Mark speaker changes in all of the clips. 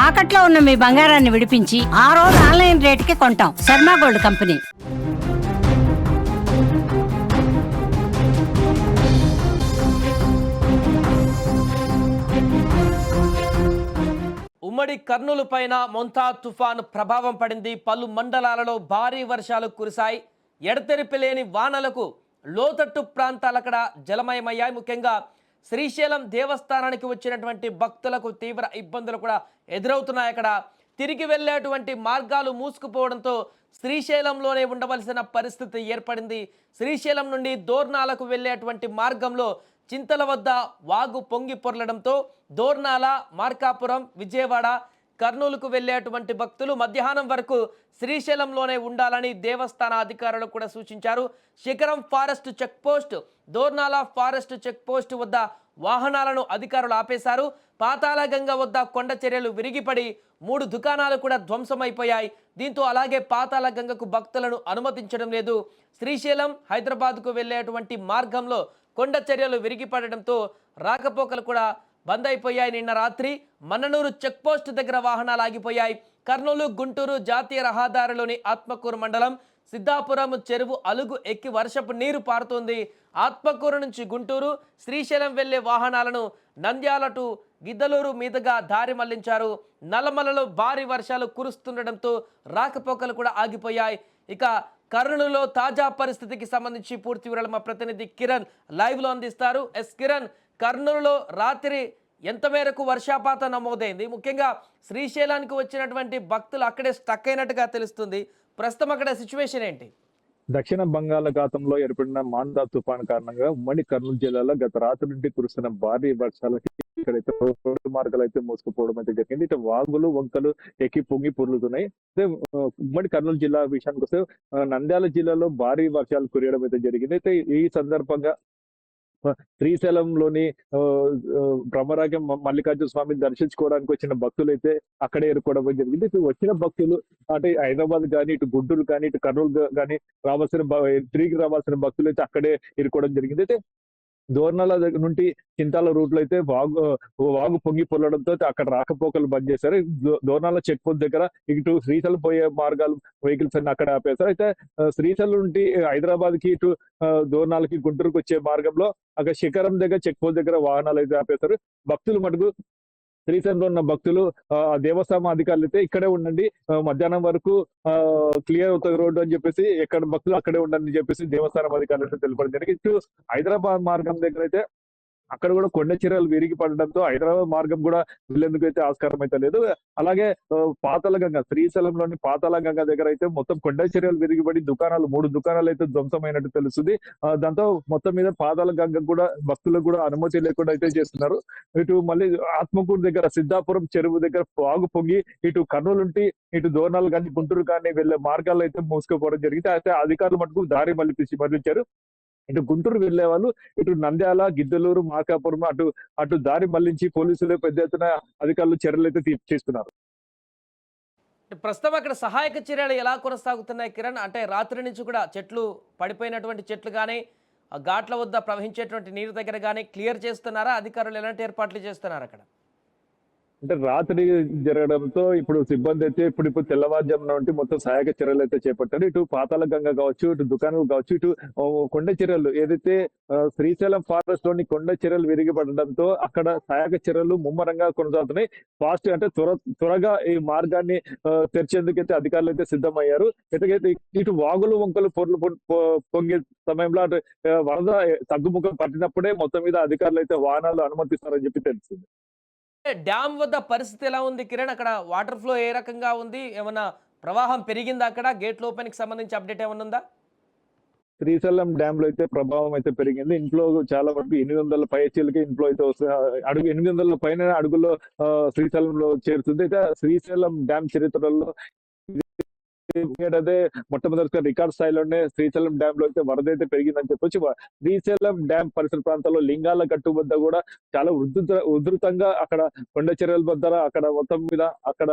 Speaker 1: తాకట్లో ఉన్న మీ బంగారాన్ని విడిపించి ఆ రోజు ఆన్లైన్ రేటుకి కొంటాం. Sharma gold company.
Speaker 2: ఉమ్మడి కర్నూలు పైన మొంతా తుఫాను ప్రభావం పడింది. పలు మండలాలలో భారీ వర్షాలు కురిశాయి. ఎడతెరిపి లేని వానలకు లోతట్టు ప్రాంతాలక్కడ జలమయమయ్యాయి. ముఖ్యంగా శ్రీశైలం దేవస్థానానికి వచ్చినటువంటి భక్తులకు తీవ్ర ఇబ్బందులు కూడా ఎదురవుతున్నాయి. అక్కడ తిరిగి వెళ్ళేటువంటి మార్గాలు మూసుకుపోవడంతో శ్రీశైలంలోనే ఉండవలసిన పరిస్థితి ఏర్పడింది. శ్రీశైలం నుండి దోర్నాలకు వెళ్ళేటువంటి మార్గంలో చింతల వద్ద వాగు పొంగి పొర్లడంతో దోర్నాల, మార్కాపురం, విజయవాడ, కర్నూలుకు వెళ్ళేటువంటి భక్తులు మధ్యాహ్నం వరకు శ్రీశైలంలోనే ఉండాలని దేవస్థాన అధికారులు కూడా సూచించారు. శిఖరం forest checkpost, Dornala forest checkpost వద్ద వాహనాలను అధికారులు ఆపేశారు. పాతాళగంగ వద్ద కొండ చర్యలు విరిగిపడి 3 దుకాణాలు కూడా ధ్వంసమైపోయాయి. దీంతో అలాగే పాతాళగంగకు భక్తులను అనుమతించడం లేదు. శ్రీశైలం, హైదరాబాద్కు వెళ్ళేటువంటి మార్గంలో కొండ చర్యలు విరిగిపడడంతో రాకపోకలు కూడా బంద్ అయిపోయాయి. నిన్న రాత్రి మన్ననూరు చెక్పోస్ట్ దగ్గర వాహనాలు ఆగిపోయాయి. కర్నూలు, గుంటూరు జాతీయ రహదారిలోని ఆత్మకూరు మండలం సిద్ధాపురం చెరువు అలుగు ఎక్కి వర్షపు నీరు పారుతోంది. ఆత్మకూరు నుంచి గుంటూరు, శ్రీశైలం వెళ్లే వాహనాలను నంద్యాల టు గిద్దలూరు మీదుగా దారి మళ్లించారు. నల్లమలలో భారీ వర్షాలు కురుస్తుండటంతో రాకపోకలు కూడా ఆగిపోయాయి. ఇక కర్నూలులో తాజా పరిస్థితికి సంబంధించి పూర్తి వివరాలు మా ప్రతినిధి కిరణ్ లైవ్లో అందిస్తారు. కిరణ్, కర్నూలులో రాత్రి ఎంత మేరకు వర్షపాతం నమోదైంది? ముఖ్యంగా శ్రీశైలానికి వచ్చినటువంటి భక్తులు అక్కడే స్టక్ అయినట్టుగా తెలుస్తుంది. ప్రస్తుతం అక్కడ సిచ్యువేషన్ ఏంటి?
Speaker 3: దక్షిణ బంగాళాఖాతంలో ఏర్పడిన మాందా తుఫాను కారణంగా ఉమ్మడి కర్నూలు జిల్లాలో గత రాత్రి నుండి కురుస్తున్న భారీ వర్షాలకి ఇక్కడైతే రోడ్డు మార్గాలు అయితే మూసుకుపోవడం అయితే జరిగింది. ఇటు వాగులు, వంకలు ఎక్కి పొంగి పొర్లుతున్నాయి. ఉమ్మడి కర్నూలు జిల్లా విషయానికి వస్తే నంద్యాల జిల్లాలో భారీ వర్షాలు కురియడం అయితే జరిగింది. అయితే ఈ సందర్భంగా శ్రీశైలంలోని బ్రహ్మరాగం మల్లికార్జున స్వామిని దర్శించుకోవడానికి వచ్చిన భక్తులు అయితే అక్కడే ఎరుకోవడం జరిగింది. ఇటు వచ్చిన భక్తులు అంటే హైదరాబాద్ కానీ, ఇటు గుంటూరు కానీ, ఇటు కర్నూలు కానీ తిరిగి రావాల్సిన భక్తులు అయితే అక్కడే ఎరుకోవడం జరిగింది. అయితే దోర్నాల దగ్గర నుండి చింతాల రూట్ లో అయితే వాగు పొంగి పొల్లడంతో అక్కడ రాకపోకలు బంద్ చేశారు. దోర్నాల చెక్ పోస్ట్ దగ్గర ఇటు శ్రీశైలం పోయే మార్గాలు వెహికల్స్ అన్ని అక్కడ ఆపేశారు. అయితే శ్రీశైలం నుండి హైదరాబాద్ కి ఇటు దోర్నాలకి, గుంటూరుకు వచ్చే మార్గంలో అక్కడ శిఖరం దగ్గర చెక్ పోస్ట్ దగ్గర వాహనాలు అయితే ఆపేశారు. భక్తులు మటుకు శ్రీశైలంలో ఉన్న భక్తులు దేవస్థానం అధికారులు అయితే ఇక్కడే ఉండండి, మధ్యాహ్నం వరకు క్లియర్ అవుతుంది రోడ్డు అని చెప్పేసి ఎక్కడ భక్తులు అక్కడే ఉండండి అని చెప్పేసి దేవస్థానం అధికారులు అయితే తెలపడం జరిగింది. ఇటు హైదరాబాద్ మార్గం దగ్గర అయితే అక్కడ కూడా కొండ చర్యలు విరిగి పడడంతో హైదరాబాద్ మార్గం కూడా వెళ్లేందుకు అయితే ఆస్కారం అయితే లేదు. అలాగే పాతాళగంగ, శ్రీశైలంలోని పాతాళగంగ దగ్గర అయితే మొత్తం కొండ చర్యలు విరిగిపడి 3 దుకాణాలు అయితే ధ్వంసమైనట్టు తెలుస్తుంది. దాంతో మొత్తం మీద పాతాళగంగ కూడా భక్తులకు కూడా అనుమతి లేకుండా అయితే చేస్తున్నారు. ఇటు మళ్ళీ ఆత్మకూరు దగ్గర సిద్ధాపురం చెరువు దగ్గర వాగు పొంగి ఇటు కర్నూలు నుండి ఇటు దోర్నాలు కానీ, గుంటూరు కానీ వెళ్లే మార్గాలు అయితే మూసుకుపోవడం జరిగింది. అయితే అధికారులు మటుకు దారి మళ్లించారు. ఇటు గుంటూరు వెళ్లే వాళ్ళు ఇటు నంద్యాల, గిద్దలూరు, మార్కాపురం అటు దారి మళ్లించి పోలీసులు పెద్ద ఎత్తున అధికారులు చర్యలు అయితే తీసుకున్నారు.
Speaker 2: ప్రస్తుతం అక్కడ సహాయక చర్యలు ఎలా కొనసాగుతున్నాయి కిరణ్? అంటే రాత్రి నుంచి కూడా చెట్లు పడిపోయినటువంటి చెట్లు కానీ, ఘాట్ల వద్ద ప్రవహించేటువంటి నీరు దగ్గర కానీ క్లియర్ చేస్తున్నారా? అధికారులు ఎలాంటి ఏర్పాట్లు చేస్తున్నారు అక్కడ?
Speaker 3: అంటే రాత్రి జరగడంతో ఇప్పుడు సిబ్బంది అయితే ఇప్పుడు తెల్లవారుజామున నుండి మొత్తం సహాయక చర్యలు అయితే చేపట్టారు. ఇటు పాతాళగంగ కావచ్చు, ఇటు దుకాణం కావచ్చు, ఇటు కొండ చర్యలు ఏదైతే శ్రీశైలం ఫారెస్ట్ లోని కొండ చర్యలు విరిగిపడడంతో అక్కడ సహాయక చర్యలు ముమ్మరంగా కొనసాగుతున్నాయి. ఫాస్ట్ అంటే త్వరగా ఈ మార్గాన్ని తెరిచేందుకైతే అధికారులు అయితే సిద్ధమయ్యారు. ఎటుకైతే ఇటు వాగులు, వంకలు పొంగే సమయంలో అటు వరద తగ్గుముఖం పట్టినప్పుడే మొత్తం మీద అధికారులు అయితే వాహనాలు అనుమతిస్తారని చెప్పి తెలిసింది.
Speaker 2: డ్యామ్ వద్ద పరిస్థితి ఎలా ఉంది కిరణ్? అక్కడ వాటర్ ఫ్లో ఏ రకంగా ఉంది? ఏమన్నా ప్రవాహం పెరిగిందా? అక్కడ గేట్ ఓపెన్ కి సంబంధించి అప్డేట్ ఏమన్నా ఉందా?
Speaker 3: శ్రీశైలం డ్యామ్ లో అయితే ప్రభావం అయితే పెరిగింది. ఇంట్లో చాలా వరకు 800 పైచీలకి ఇంట్లో అయితే వస్తుంది. 800 పైన అడుగుల్లో శ్రీశైలంలో చేరుతుంది. అయితే శ్రీశైలం డ్యామ్ చరిత్రలో అదే మొట్టమొదటిగా రికార్డ్ స్థాయిలోనే శ్రీశైలం డ్యామ్ లో అయితే వరద అయితే పెరిగిందని చెప్పొచ్చు. శ్రీశైలం డ్యామ్ పరిసర ప్రాంతాల్లో లింగాల గట్టు వద్ద కూడా చాలా ఉధృతంగా అక్కడ కొండ చర్యల వద్ద అక్కడ మొత్తం మీద అక్కడ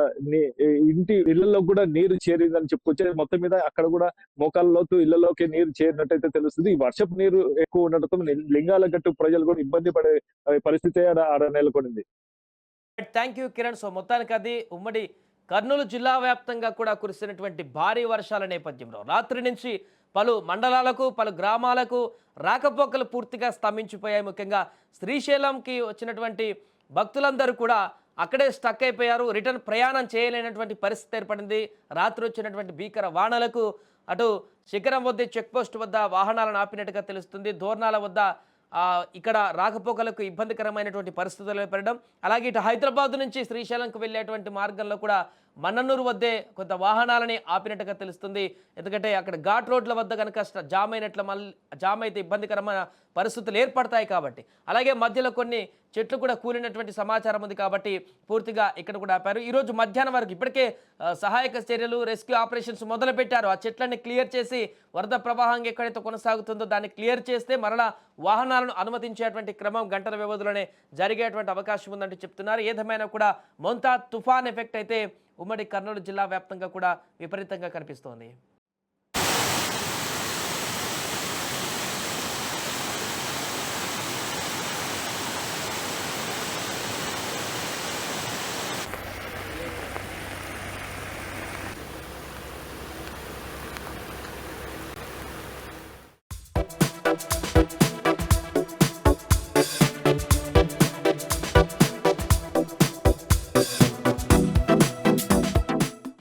Speaker 3: ఇళ్లలో కూడా నీరు చేరిందని చెప్పుకొచ్చే. మొత్తం మీద అక్కడ కూడా మోకాళ్ళ లోతు ఇళ్లలోకి నీరు చేరినట్టయితే తెలుస్తుంది. ఈ వర్షపు నీరు ఎక్కువ ఉండటంతో లింగాల గట్టు ప్రజలు కూడా ఇబ్బంది పడే పరిస్థితి ఆడ నెలకొనింది.
Speaker 2: Thank you Kiran. సో మొత్తానికి అది ఉమ్మడి కర్నూలు జిల్లా వ్యాప్తంగా కూడా కురిసినటువంటి భారీ వర్షాల నేపథ్యంలో రాత్రి నుంచి పలు మండలాలకు పలు గ్రామాలకు రాకపోకలు పూర్తిగా స్తంభించిపోయాయి. ముఖ్యంగా శ్రీశైలంకి వచ్చినటువంటి భక్తులందరూ కూడా అక్కడే స్టక్ అయిపోయారు. రిటర్న్ ప్రయాణం చేయలేనటువంటి పరిస్థితి ఏర్పడింది. రాత్రి వచ్చినటువంటి భీకర వానలకు అటు శిఖరం వద్ద చెక్ పోస్ట్ వద్ద వాహనాలను ఆపినట్టుగా తెలుస్తుంది. దోర్నాల వద్ద ఇక్కడ రాకపోకలకు ఇబ్బందికరమైనటువంటి పరిస్థితులు ఏర్పడడం, అలాగే ఇటు హైదరాబాద్ నుంచి శ్రీశైలంకు వెళ్ళేటువంటి మార్గంలో కూడా మన్నన్నూరు వద్దే కొంత వాహనాలని ఆపినట్టుగా తెలుస్తుంది. ఎందుకంటే అక్కడ ఘాట్ రోడ్ల వద్ద కనుక జామ్ అయితే ఇబ్బందికరమైన పరిస్థితులు ఏర్పడతాయి కాబట్టి, అలాగే మధ్యలో కొన్ని చెట్లు కూడా కూలినటువంటి సమాచారం ఉంది కాబట్టి పూర్తిగా ఇక్కడ కూడా ఆపారు. ఈరోజు మధ్యాహ్నం వరకు ఇప్పటికే సహాయక చర్యలు, రెస్క్యూ ఆపరేషన్స్ మొదలుపెట్టారు. ఆ చెట్లన్నీ క్లియర్ చేసి వరద ప్రవాహం ఎక్కడైతే కొనసాగుతుందో దాన్ని క్లియర్ చేస్తే మరలా వాహనాలను అనుమతించేటువంటి క్రమం గంటల వ్యవధిలోనే జరిగేటువంటి అవకాశం ఉందంటూ చెప్తున్నారు. ఏదేమైనా కూడా మొంతా తుఫాన్ ఎఫెక్ట్ అయితే ఉమ్మడి కర్నూలు జిల్లా వ్యాప్తంగా కూడా విపరీతంగా కనిపిస్తోంది.